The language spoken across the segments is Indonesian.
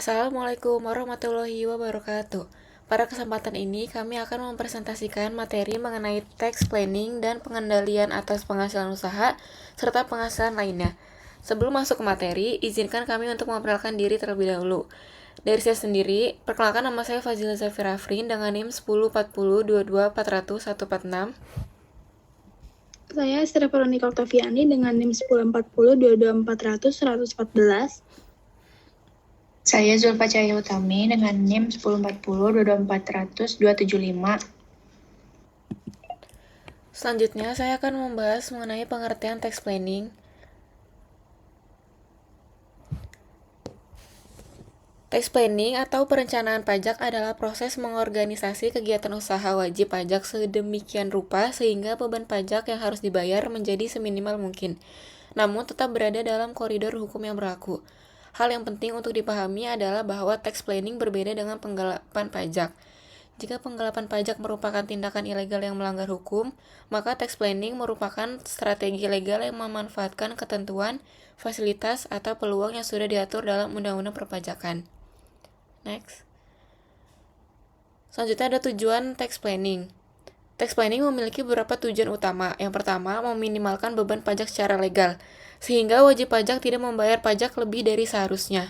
Assalamualaikum warahmatullahi wabarakatuh. Pada kesempatan ini, kami akan mempresentasikan materi mengenai tax planning dan pengendalian atas penghasilan usaha, serta penghasilan lainnya. Sebelum masuk ke materi, izinkan kami untuk memperkenalkan diri terlebih dahulu. Dari saya sendiri, perkenalkan nama saya Fazila Zafira Afrin dengan NIM 104022400146. Saya Esther Veronica Oktaviani dengan NIM 104022400114. Saya Zulfa Cahaya Utami dengan NIM 104022400275. Selanjutnya, saya akan membahas mengenai pengertian tax planning. Tax planning atau perencanaan pajak adalah proses mengorganisasi kegiatan usaha wajib pajak sedemikian rupa sehingga beban pajak yang harus dibayar menjadi seminimal mungkin, namun tetap berada dalam koridor hukum yang berlaku. Hal yang penting untuk dipahami adalah bahwa tax planning berbeda dengan penggelapan pajak. Jika penggelapan pajak merupakan tindakan ilegal yang melanggar hukum, maka tax planning merupakan strategi legal yang memanfaatkan ketentuan, fasilitas, atau peluang yang sudah diatur dalam Undang-Undang Perpajakan. Next. Selanjutnya ada tujuan tax planning. Tax planning memiliki beberapa tujuan utama. Yang pertama, meminimalkan beban pajak secara legal, sehingga wajib pajak tidak membayar pajak lebih dari seharusnya.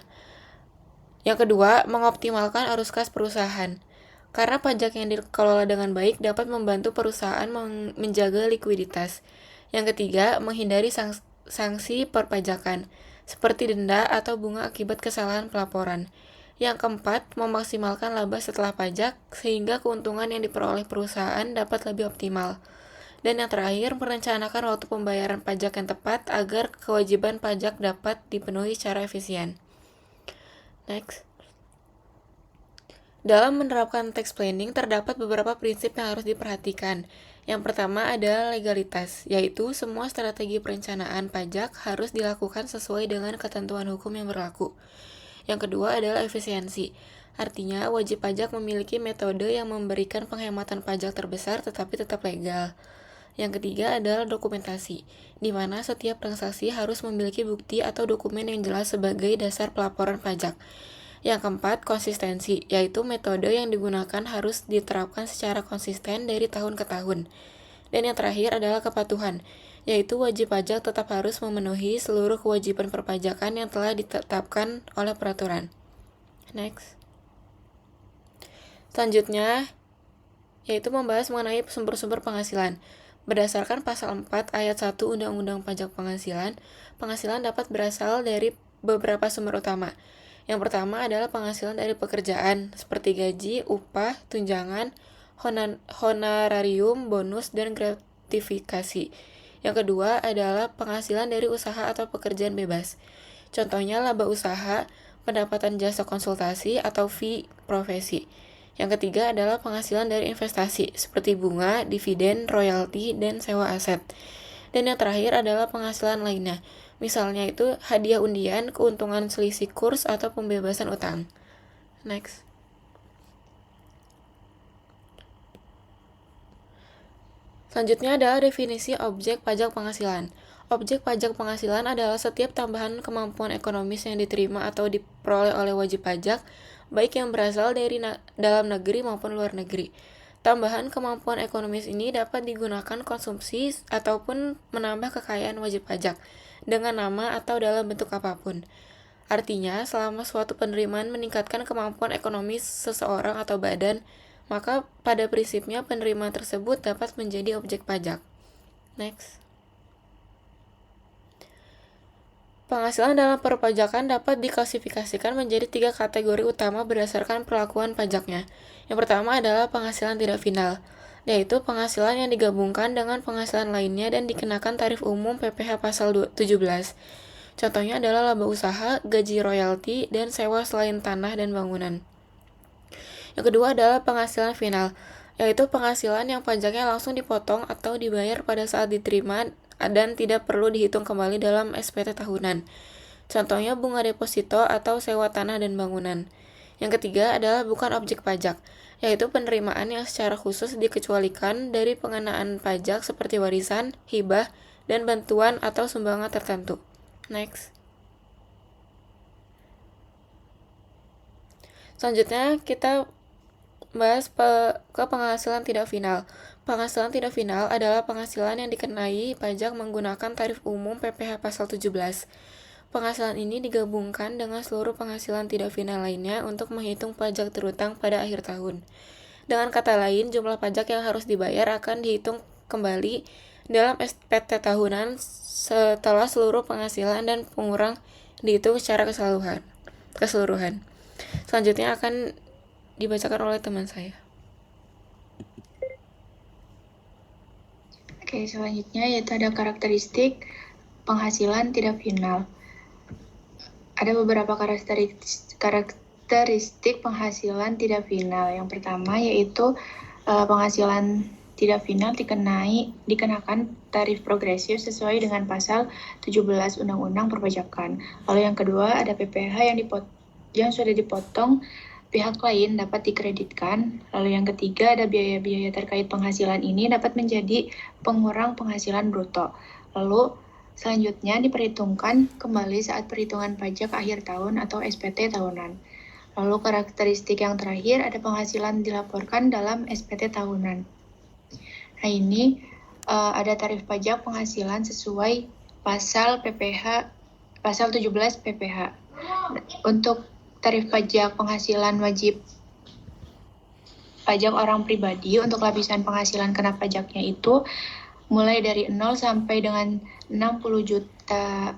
Yang kedua, mengoptimalkan arus kas perusahaan. Karena pajak yang dikelola dengan baik dapat membantu perusahaan menjaga likuiditas. Yang ketiga, menghindari sanksi perpajakan, seperti denda atau bunga akibat kesalahan pelaporan. Yang keempat, memaksimalkan laba setelah pajak, sehingga keuntungan yang diperoleh perusahaan dapat lebih optimal. Dan yang terakhir, merencanakan waktu pembayaran pajak yang tepat agar kewajiban pajak dapat dipenuhi secara efisien. Next. Dalam menerapkan tax planning, terdapat beberapa prinsip yang harus diperhatikan. Yang pertama adalah legalitas, yaitu semua strategi perencanaan pajak harus dilakukan sesuai dengan ketentuan hukum yang berlaku. Yang kedua adalah efisiensi, artinya wajib pajak memiliki metode yang memberikan penghematan pajak terbesar tetapi tetap legal. Yang ketiga adalah dokumentasi, di mana setiap transaksi harus memiliki bukti atau dokumen yang jelas sebagai dasar pelaporan pajak. Yang keempat, konsistensi, yaitu metode yang digunakan harus diterapkan secara konsisten dari tahun ke tahun. Dan yang terakhir adalah kepatuhan, yaitu wajib pajak tetap harus memenuhi seluruh kewajiban perpajakan yang telah ditetapkan oleh peraturan. Next. Selanjutnya, yaitu membahas mengenai sumber-sumber penghasilan. Berdasarkan pasal 4 ayat 1 Undang-Undang Pajak Penghasilan, penghasilan dapat berasal dari beberapa sumber utama. Yang pertama adalah penghasilan dari pekerjaan, seperti gaji, upah, tunjangan, honorarium, bonus, dan gratifikasi. Yang kedua adalah penghasilan dari usaha atau pekerjaan bebas. Contohnya laba usaha, pendapatan jasa konsultasi, atau fee profesi. Yang ketiga adalah penghasilan dari investasi, seperti bunga, dividen, royalti, dan sewa aset. Dan yang terakhir adalah penghasilan lainnya, misalnya itu hadiah undian, keuntungan selisih kurs, atau pembebasan utang. Next. Selanjutnya adalah definisi objek pajak penghasilan. Objek pajak penghasilan adalah setiap tambahan kemampuan ekonomis yang diterima atau diperoleh oleh wajib pajak, baik yang berasal dari dalam negeri maupun luar negeri. Tambahan kemampuan ekonomis ini dapat digunakan konsumsi ataupun menambah kekayaan wajib pajak, dengan nama atau dalam bentuk apapun. Artinya, selama suatu penerimaan meningkatkan kemampuan ekonomis seseorang atau badan, maka pada prinsipnya penerimaan tersebut dapat menjadi objek pajak. Next. Penghasilan dalam perpajakan dapat diklasifikasikan menjadi 3 kategori utama berdasarkan perlakuan pajaknya. Yang pertama adalah penghasilan tidak final, yaitu penghasilan yang digabungkan dengan penghasilan lainnya dan dikenakan tarif umum PPh pasal 17. Contohnya adalah laba usaha, gaji royalti, dan sewa selain tanah dan bangunan. Yang kedua adalah penghasilan final, yaitu penghasilan yang pajaknya langsung dipotong atau dibayar pada saat diterima dan tidak perlu dihitung kembali dalam SPT tahunan. Contohnya bunga deposito atau sewa tanah dan bangunan. Yang ketiga adalah bukan objek pajak, yaitu penerimaan yang secara khusus dikecualikan dari pengenaan pajak seperti warisan, hibah, dan bantuan atau sumbangan tertentu. Next. Selanjutnya kita bahas ke penghasilan tidak final. Penghasilan tidak final adalah penghasilan yang dikenai pajak menggunakan tarif umum PPh pasal 17. Penghasilan ini digabungkan dengan seluruh penghasilan tidak final lainnya untuk menghitung pajak terutang pada akhir tahun. Dengan kata lain, jumlah pajak yang harus dibayar akan dihitung kembali dalam SPT tahunan setelah seluruh penghasilan dan pengurang dihitung secara keseluruhan. Selanjutnya akan dibacakan oleh teman saya. Oke, selanjutnya yaitu ada karakteristik penghasilan tidak final. Ada beberapa karakteristik penghasilan tidak final. Yang pertama yaitu penghasilan tidak final dikenakan tarif progresif sesuai dengan pasal 17 Undang-Undang Perpajakan. Lalu yang kedua ada PPh yang sudah dipotong pihak lain dapat dikreditkan. Lalu yang ketiga ada biaya-biaya terkait penghasilan ini dapat menjadi pengurang penghasilan bruto. Lalu selanjutnya diperhitungkan kembali saat perhitungan pajak akhir tahun atau SPT tahunan. Lalu karakteristik yang terakhir ada penghasilan dilaporkan dalam SPT tahunan. Nah ini ada tarif pajak penghasilan sesuai pasal 17 PPh. Untuk tarif pajak penghasilan wajib pajak orang pribadi untuk lapisan penghasilan kena pajaknya itu mulai dari 0 sampai dengan 60 juta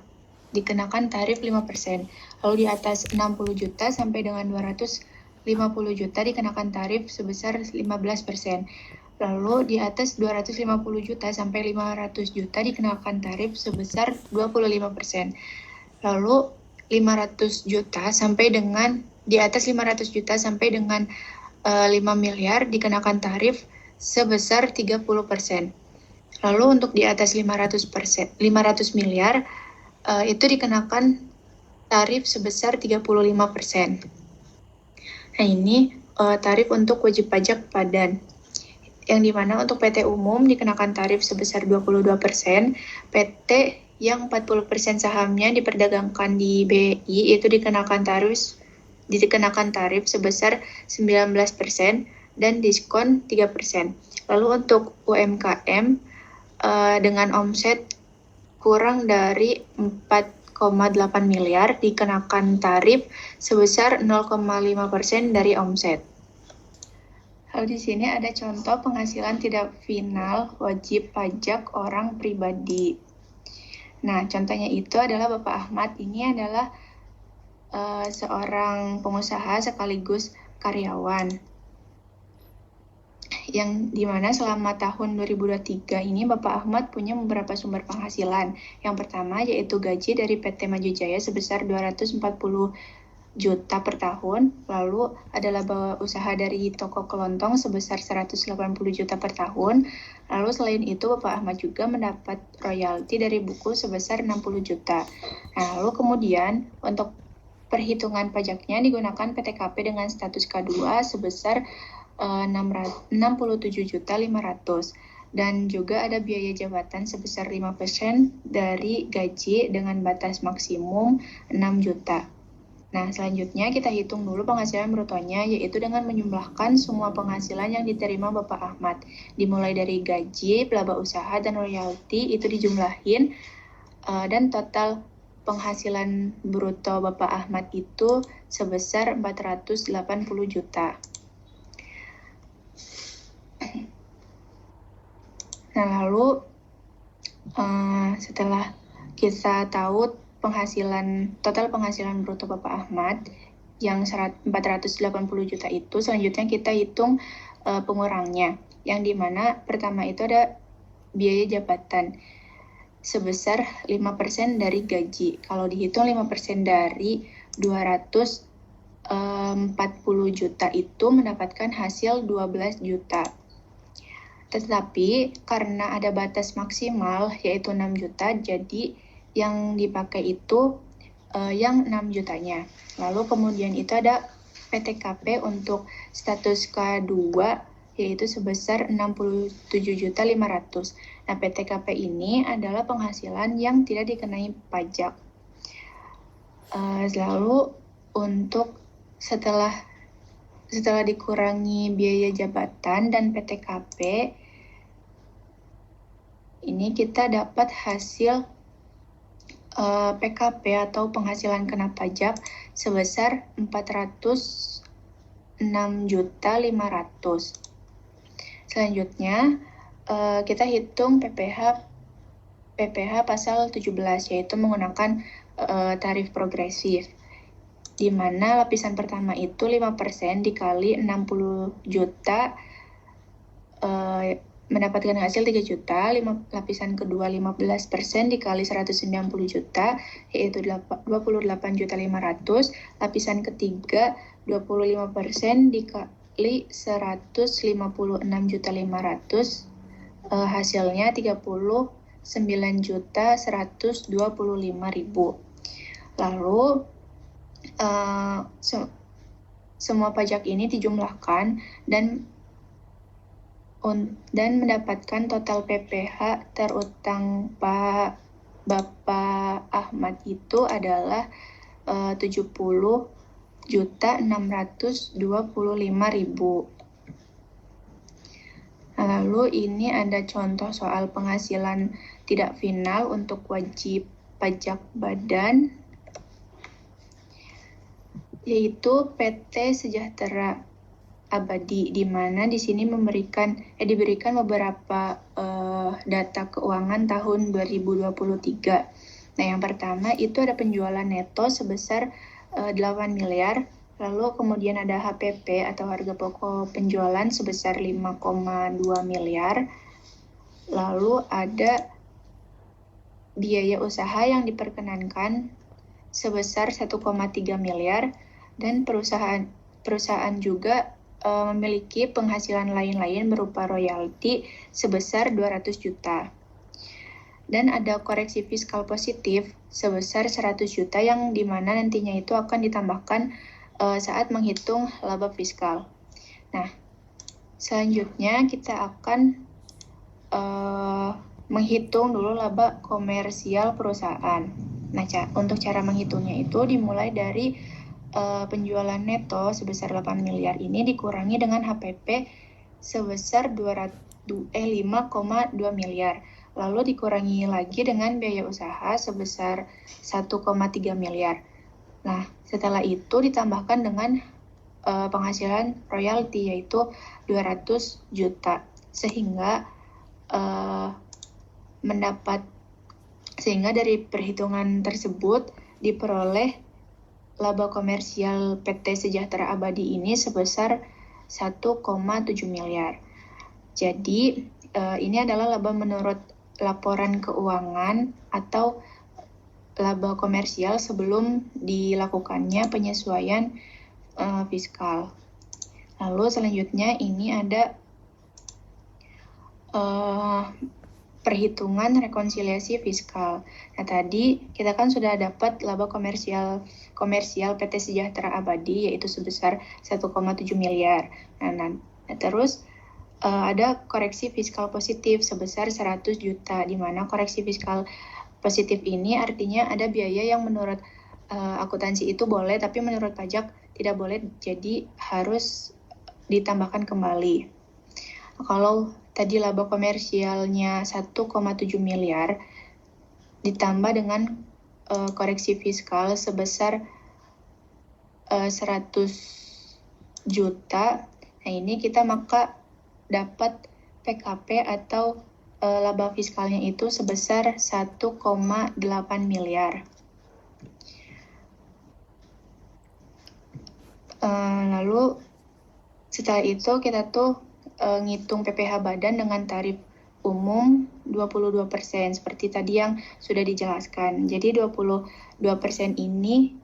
dikenakan tarif 5%. Lalu di atas 60 juta sampai dengan 250 juta dikenakan tarif sebesar 15%. Lalu di atas 250 juta sampai 500 juta dikenakan tarif sebesar 25%. Lalu 500 juta sampai dengan di atas 500 juta sampai dengan 5 miliar dikenakan tarif sebesar 30%. Lalu untuk di atas 500 miliar itu dikenakan tarif sebesar 35%. Nah ini tarif untuk wajib pajak padan. Yang dimana untuk PT umum dikenakan tarif sebesar 22%, PT yang 40% sahamnya diperdagangkan di BI itu dikenakan tarif sebesar 19% dan diskon 3%. Lalu untuk UMKM dengan omset kurang dari 4,8 miliar dikenakan tarif sebesar 0,5% dari omset. Lalu di sini ada contoh penghasilan tidak final wajib pajak orang pribadi. Nah, contohnya itu adalah Bapak Ahmad. Ini adalah seorang pengusaha sekaligus karyawan. Yang dimana selama tahun 2023 ini Bapak Ahmad punya beberapa sumber penghasilan. Yang pertama yaitu gaji dari PT Maju Jaya sebesar 240 juta per tahun, lalu ada laba usaha dari toko kelontong sebesar 180 juta per tahun, lalu selain itu Bapak Ahmad juga mendapat royalti dari buku sebesar 60 juta. Nah, lalu kemudian untuk perhitungan pajaknya digunakan PTKP dengan status K2 sebesar 67 juta 500 dan juga ada biaya jabatan sebesar 5% dari gaji dengan batas maksimum 6 juta. Nah, selanjutnya kita hitung dulu penghasilan brutonya, yaitu dengan menjumlahkan semua penghasilan yang diterima Bapak Ahmad. Dimulai dari gaji, laba usaha, dan royalti, itu dijumlahin, dan total penghasilan bruto Bapak Ahmad itu sebesar 480 juta. Nah, lalu setelah kita tahu total penghasilan bruto Bapak Ahmad yang 480 juta itu, selanjutnya kita hitung pengurangnya, yang dimana pertama itu ada biaya jabatan sebesar 5% dari gaji. Kalau dihitung 5% dari 240 juta itu mendapatkan hasil 12 juta. Tetapi karena ada batas maksimal yaitu 6 juta, jadi yang dipakai itu yang 6 jutanya. Lalu kemudian itu ada PTKP untuk status K2 yaitu sebesar 67.500. Nah, PTKP ini adalah penghasilan yang tidak dikenai pajak. Lalu untuk setelah setelah dikurangi biaya jabatan dan PTKP, ini kita dapat hasil PKP atau penghasilan kena pajak sebesar 406.500.000. Selanjutnya, kita hitung PPh pasal 17, yaitu menggunakan tarif progresif, di mana lapisan pertama itu 5% dikali 60 juta, mendapatkan hasil 3 juta, lapisan kedua 15% dikali 190 juta, yaitu 28.500.000, lapisan ketiga 25% dikali 156.500.000, hasilnya 39.125.000. Lalu semua pajak ini dijumlahkan dan mendapatkan total PPh terutang Bapak Ahmad itu adalah 70.625.000. Lalu ini ada contoh soal penghasilan tidak final untuk wajib pajak badan, yaitu PT Sejahtera Abadi, di mana di sini diberikan beberapa data keuangan tahun 2023. Nah, yang pertama itu ada penjualan neto sebesar 8 miliar, lalu kemudian ada HPP atau harga pokok penjualan sebesar 5,2 miliar, lalu ada biaya usaha yang diperkenankan sebesar 1,3 miliar, dan perusahaan juga memiliki penghasilan lain-lain berupa royalti sebesar 200 juta. Dan ada koreksi fiskal positif sebesar 100 juta yang dimana nantinya itu akan ditambahkan saat menghitung laba fiskal. Nah, selanjutnya kita akan menghitung dulu laba komersial perusahaan. Nah, untuk cara menghitungnya itu dimulai dari penjualan neto sebesar 8 miliar ini dikurangi dengan HPP sebesar 5,2 miliar. Lalu dikurangi lagi dengan biaya usaha sebesar 1,3 miliar. Nah, setelah itu ditambahkan dengan penghasilan royalti yaitu 200 juta. Sehingga dari perhitungan tersebut diperoleh laba komersial PT Sejahtera Abadi ini sebesar 1,7 miliar. Jadi, ini adalah laba menurut laporan keuangan atau laba komersial sebelum dilakukannya penyesuaian fiskal. Lalu selanjutnya ini ada perhitungan rekonsiliasi fiskal. Nah, tadi kita kan sudah dapat laba komersial PT Sejahtera Abadi yaitu sebesar 1,7 miliar. Nah, terus ada koreksi fiskal positif sebesar 100 juta, di mana koreksi fiskal positif ini artinya ada biaya yang menurut akuntansi itu boleh, tapi menurut pajak tidak boleh, jadi harus ditambahkan kembali. Kalau tadi laba komersialnya 1,7 miliar ditambah dengan koreksi fiskal sebesar 100 juta. Nah, ini kita maka dapat PKP atau laba fiskalnya itu sebesar 1,8 miliar. Lalu setelah itu kita ngitung PPh badan dengan tarif umum 22% seperti tadi yang sudah dijelaskan. Jadi 22% ini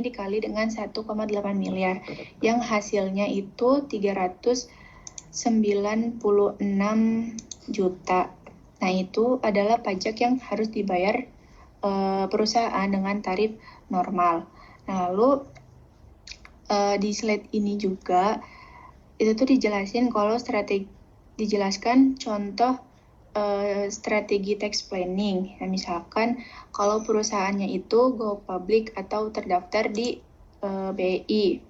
dikali dengan 1,8 miliar yang hasilnya itu 396 juta. Nah, itu adalah pajak yang harus dibayar perusahaan dengan tarif normal. Nah, lalu di slide ini juga itu dijelasin kalau dijelaskan contoh strategi tax planning. Nah, misalkan kalau perusahaannya itu go public atau terdaftar di BI.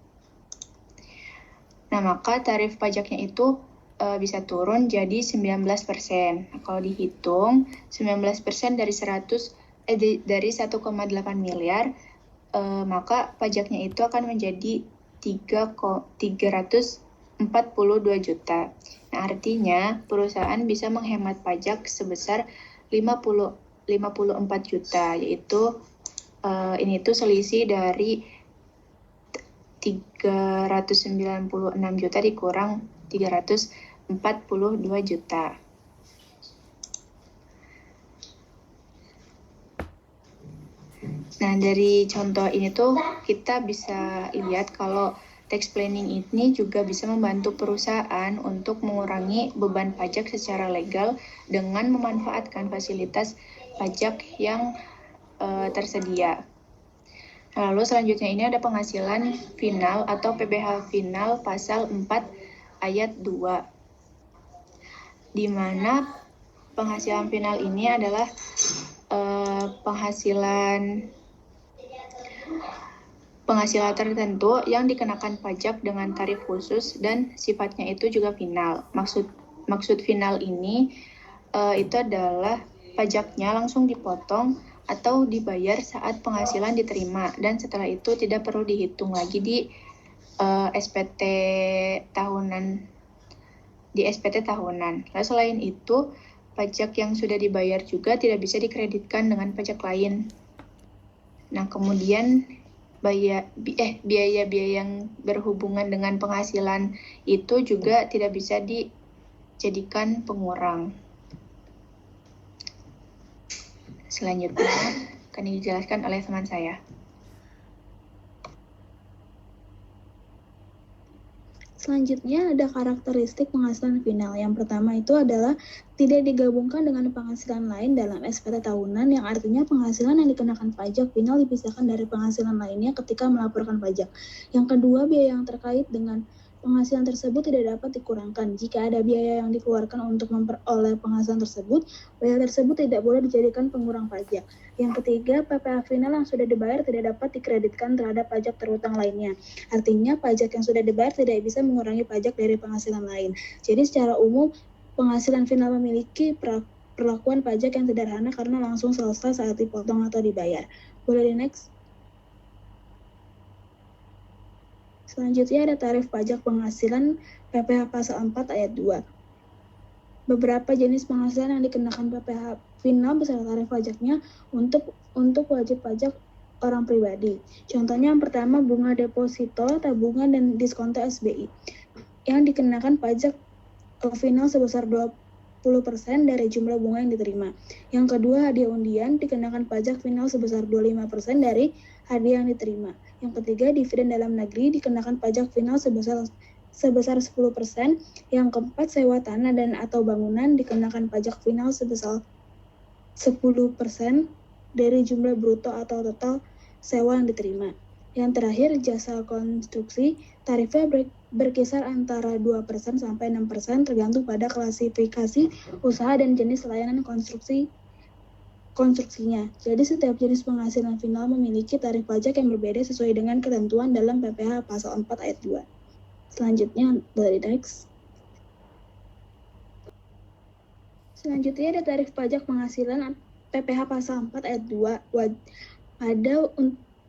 Nah, maka tarif pajaknya itu bisa turun jadi 19%. Nah, kalau dihitung 19% dari 1,8 miliar, maka pajaknya itu akan menjadi 342 juta. Nah, artinya perusahaan bisa menghemat pajak sebesar 54 juta, yaitu ini tuh selisih dari 396 juta dikurang 342 juta. Nah, dari contoh ini tuh kita bisa lihat kalau tax planning ini juga bisa membantu perusahaan untuk mengurangi beban pajak secara legal dengan memanfaatkan fasilitas pajak yang tersedia. Lalu selanjutnya ini ada penghasilan final atau PBH final pasal 4 ayat 2, di mana penghasilan final ini adalah penghasilan tertentu yang dikenakan pajak dengan tarif khusus dan sifatnya itu juga final. Maksud final ini itu adalah pajaknya langsung dipotong atau dibayar saat penghasilan diterima, dan setelah itu tidak perlu dihitung lagi di SPT tahunan. Lalu selain itu, pajak yang sudah dibayar juga tidak bisa dikreditkan dengan pajak lain. Nah, kemudian biaya-biaya yang berhubungan dengan penghasilan itu juga tidak bisa dijadikan pengurang. Selanjutnya akan dijelaskan oleh teman saya. Selanjutnya ada karakteristik penghasilan final. Yang pertama itu adalah tidak digabungkan dengan penghasilan lain dalam SPT tahunan, yang artinya penghasilan yang dikenakan pajak final dipisahkan dari penghasilan lainnya ketika melaporkan pajak. Yang kedua, biaya yang terkait dengan penghasilan tersebut tidak dapat dikurangkan. Jika ada biaya yang dikeluarkan untuk memperoleh penghasilan tersebut, biaya tersebut tidak boleh dijadikan pengurang pajak. Yang ketiga, PPh final yang sudah dibayar tidak dapat dikreditkan terhadap pajak terutang lainnya. Artinya, pajak yang sudah dibayar tidak bisa mengurangi pajak dari penghasilan lain. Jadi, secara umum, penghasilan final memiliki perlakuan pajak yang sederhana karena langsung selesai saat dipotong atau dibayar. Boleh di next? Selanjutnya ada tarif pajak penghasilan PPh pasal 4 ayat 2. Beberapa jenis penghasilan yang dikenakan PPh final beserta tarif pajaknya untuk wajib pajak orang pribadi. Contohnya yang pertama, bunga deposito, tabungan, dan diskonto SBI yang dikenakan pajak final sebesar 20% dari jumlah bunga yang diterima. Yang kedua, hadiah undian dikenakan pajak final sebesar 25% dari hadiah yang diterima. Yang ketiga, dividen dalam negeri dikenakan pajak final sebesar 10%. Yang keempat, sewa tanah dan atau bangunan dikenakan pajak final sebesar 10% dari jumlah bruto atau total sewa yang diterima. Yang terakhir, jasa konstruksi, tarifnya berkisar antara 2% sampai 6% tergantung pada klasifikasi usaha dan jenis layanan konstruksinya. Jadi setiap jenis penghasilan final memiliki tarif pajak yang berbeda sesuai dengan ketentuan dalam PPh pasal 4 ayat 2. Selanjutnya dari next. Selanjutnya ada tarif pajak penghasilan PPh pasal 4 ayat 2 pada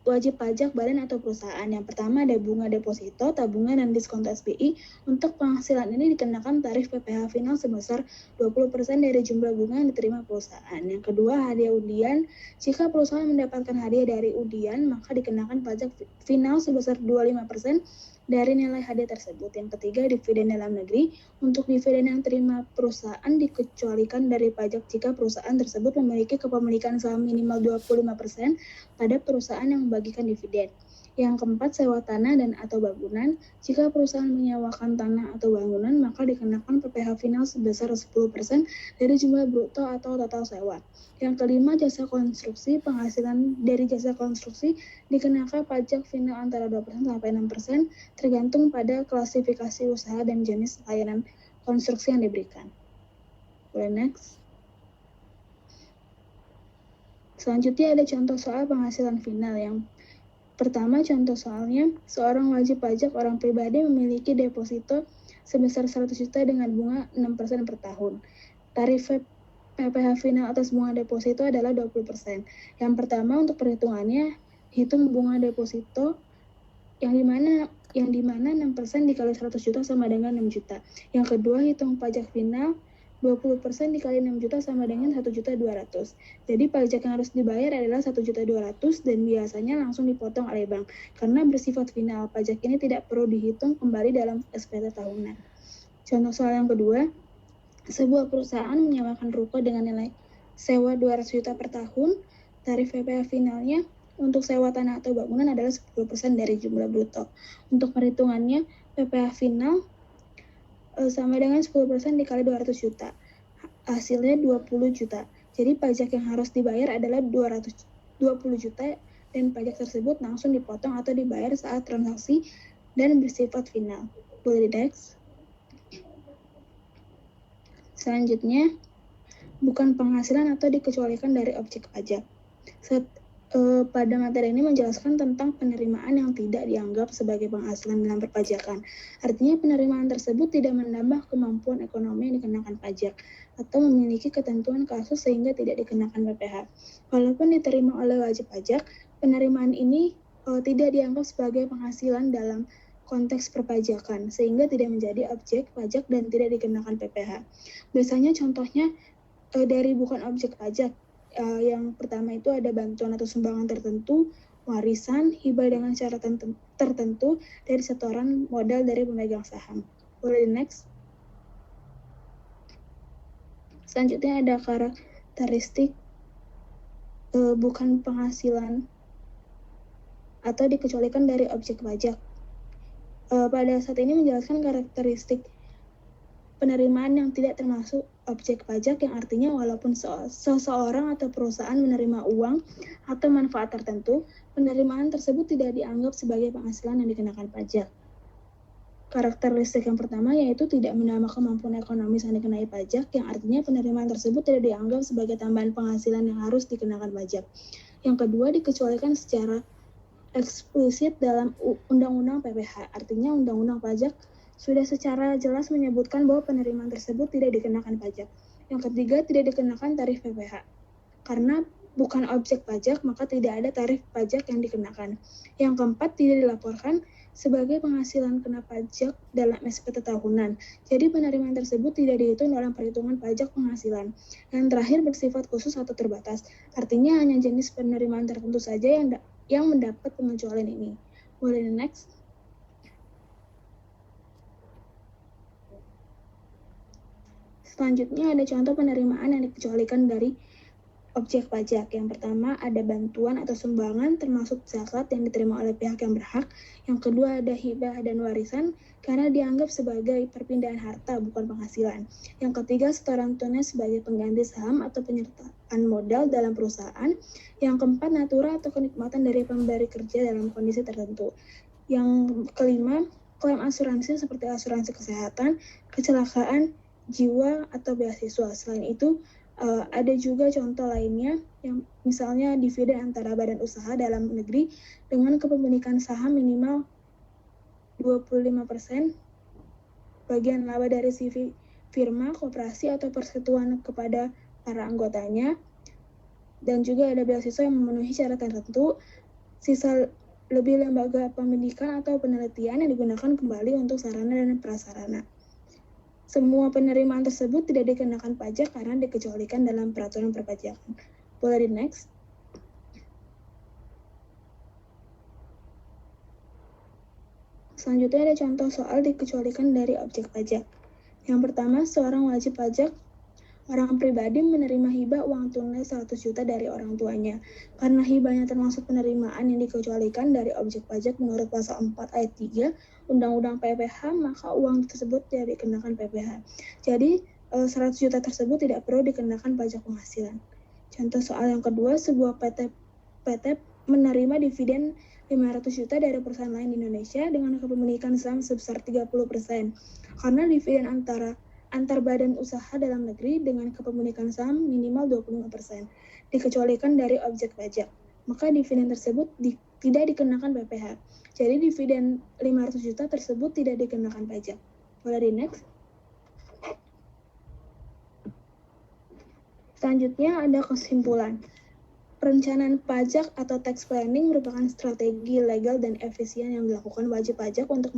wajib pajak badan atau perusahaan. Yang pertama ada bunga deposito, tabungan, dan diskonto SBI. Untuk penghasilan ini dikenakan tarif PPh final sebesar 20% dari jumlah bunga yang diterima perusahaan. Yang kedua, hadiah undian. Jika perusahaan mendapatkan hadiah dari undian, maka dikenakan pajak final sebesar 25% dari nilai hadiah tersebut. Yang ketiga, dividen dalam negeri. Untuk dividen yang terima perusahaan dikecualikan dari pajak jika perusahaan tersebut memiliki kepemilikan saham minimal 25% pada perusahaan yang membagikan dividen. Yang keempat, sewa tanah dan atau bangunan. Jika perusahaan menyewakan tanah atau bangunan, maka dikenakan PPh final sebesar 10% dari jumlah bruto atau total sewa. Yang kelima, jasa konstruksi. Penghasilan dari jasa konstruksi dikenakan pajak final antara 2% sampai 6% tergantung pada klasifikasi usaha dan jenis layanan konstruksi yang diberikan. Boleh next. Selanjutnya ada contoh soal penghasilan final. Yang Pertama, contoh soalnya, seorang wajib pajak orang pribadi memiliki deposito sebesar 100 juta dengan bunga 6% per tahun. Tarif PPh final atas bunga deposito adalah 20%. Yang pertama, untuk perhitungannya, hitung bunga deposito yang dimana 6% dikali 100 juta sama dengan 6 juta. Yang kedua, hitung pajak final 20% dikali 6 juta sama dengan 1.200.000. Jadi pajak yang harus dibayar adalah 1.200.000 dan biasanya langsung dipotong oleh bank. Karena bersifat final, pajak ini tidak perlu dihitung kembali dalam SPT tahunan. Contoh soal yang kedua, sebuah perusahaan menyewakan ruko dengan nilai sewa 200 juta per tahun. Tarif PPh finalnya untuk sewa tanah atau bangunan adalah 10% dari jumlah bruto. Untuk perhitungannya, PPh final sama dengan 10% dikali 200 juta. Hasilnya 20 juta. Jadi pajak yang harus dibayar adalah 220 juta dan pajak tersebut langsung dipotong atau dibayar saat transaksi dan bersifat final. Boleh di next. Selanjutnya, bukan penghasilan atau dikecualikan dari objek pajak. Pada materi ini menjelaskan tentang penerimaan yang tidak dianggap sebagai penghasilan dalam perpajakan. Artinya penerimaan tersebut tidak menambah kemampuan ekonomi yang dikenakan pajak atau memiliki ketentuan kasus sehingga tidak dikenakan PPh. Walaupun diterima oleh wajib pajak, penerimaan ini tidak dianggap sebagai penghasilan dalam konteks perpajakan sehingga tidak menjadi objek pajak dan tidak dikenakan PPh. Biasanya contohnya dari bukan objek pajak. Yang pertama itu ada bantuan atau sumbangan tertentu, warisan, hibah dengan syarat tertentu dari setoran modal dari pemegang saham. Boleh di next. Selanjutnya ada karakteristik bukan penghasilan atau dikecualikan dari objek pajak. Pada saat ini menjelaskan karakteristik penerimaan yang tidak termasuk objek pajak, yang artinya walaupun seseorang atau perusahaan menerima uang atau manfaat tertentu, penerimaan tersebut tidak dianggap sebagai penghasilan yang dikenakan pajak. Karakteristik yang pertama yaitu tidak menambah kemampuan ekonomis yang dikenai pajak, yang artinya penerimaan tersebut tidak dianggap sebagai tambahan penghasilan yang harus dikenakan pajak. Yang kedua, dikecualikan secara eksplisit dalam Undang-Undang PPh, artinya Undang-Undang Pajak sudah secara jelas menyebutkan bahwa penerimaan tersebut tidak dikenakan pajak. Yang ketiga, tidak dikenakan tarif PPh. Karena bukan objek pajak, maka tidak ada tarif pajak yang dikenakan. Yang keempat, tidak dilaporkan sebagai penghasilan kena pajak dalam SPT tahunan. Jadi penerimaan tersebut tidak dihitung dalam perhitungan pajak penghasilan. Yang terakhir, bersifat khusus atau terbatas. Artinya hanya jenis penerimaan tertentu saja yang mendapat pengecualian ini. Boleh di next. Selanjutnya ada contoh penerimaan yang dikecualikan dari objek pajak. Yang pertama ada bantuan atau sumbangan termasuk zakat yang diterima oleh pihak yang berhak. Yang kedua ada hibah dan warisan karena dianggap sebagai perpindahan harta bukan penghasilan. Yang ketiga setoran tunai sebagai pengganti saham atau penyertaan modal dalam perusahaan. Yang keempat natura atau kenikmatan dari pemberi kerja dalam kondisi tertentu. Yang kelima klaim asuransi seperti asuransi kesehatan, kecelakaan, jiwa atau beasiswa. Selain itu, ada juga contoh lainnya yang misalnya dividen antara badan usaha dalam negeri dengan kepemilikan saham minimal 25% bagian laba dari si firma, koperasi atau persekutuan kepada para anggotanya. Dan juga ada beasiswa yang memenuhi syarat tertentu, sisa lebih lembaga pendidikan atau penelitian yang digunakan kembali untuk sarana dan prasarana. Semua penerimaan tersebut tidak dikenakan pajak karena dikecualikan dalam peraturan perpajakan. Boleh di next. Selanjutnya ada contoh soal dikecualikan dari objek pajak. Yang pertama, seorang wajib pajak orang pribadi menerima hibah uang tunai 100 juta dari orang tuanya. Karena hibahnya termasuk penerimaan yang dikecualikan dari objek pajak menurut pasal 4 ayat 3 Undang-Undang PPh, maka uang tersebut tidak dikenakan PPh. Jadi 100 juta tersebut tidak perlu dikenakan pajak penghasilan. Contoh soal yang kedua, sebuah PT menerima dividen 500 juta dari perusahaan lain di Indonesia dengan kepemilikan saham sebesar 30%. Karena dividen antar badan usaha dalam negeri dengan kepemilikan saham minimal 25% dikecualikan dari objek pajak, maka dividen tersebut tidak dikenakan PPh. Jadi dividen 500 juta tersebut tidak dikenakan pajak. Boleh di next. Selanjutnya ada kesimpulan. Perencanaan pajak atau tax planning merupakan strategi legal dan efisien yang dilakukan wajib pajak untuk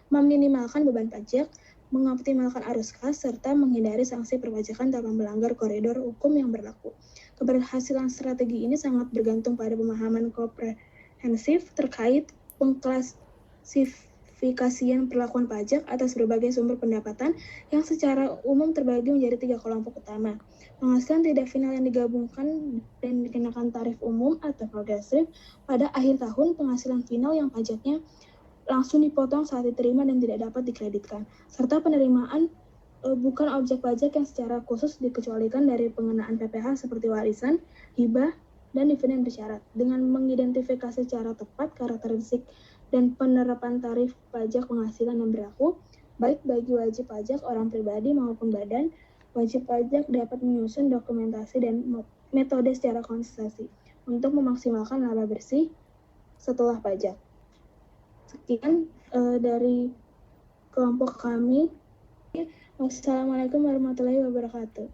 meminimalkan beban pajak, mengoptimalkan arus kas, serta menghindari sanksi perpajakan tanpa melanggar koridor hukum yang berlaku. Keberhasilan strategi ini sangat bergantung pada pemahaman komprehensif terkait pengklasifikasian perlakuan pajak atas berbagai sumber pendapatan yang secara umum terbagi menjadi 3 kelompok utama. Penghasilan tidak final yang digabungkan dan dikenakan tarif umum atau progresif pada akhir tahun, penghasilan final yang pajaknya langsung dipotong saat diterima dan tidak dapat dikreditkan, serta penerimaan bukan objek pajak yang secara khusus dikecualikan dari pengenaan PPh seperti warisan, hibah, dan dividen bersyarat. Dengan mengidentifikasi secara tepat karakteristik dan penerapan tarif pajak penghasilan yang berlaku, baik bagi wajib pajak orang pribadi maupun badan, wajib pajak dapat menyusun dokumentasi dan metode secara konsisten untuk memaksimalkan laba bersih setelah pajak. Sekian dari kelompok kami. Wassalamualaikum warahmatullahi wabarakatuh.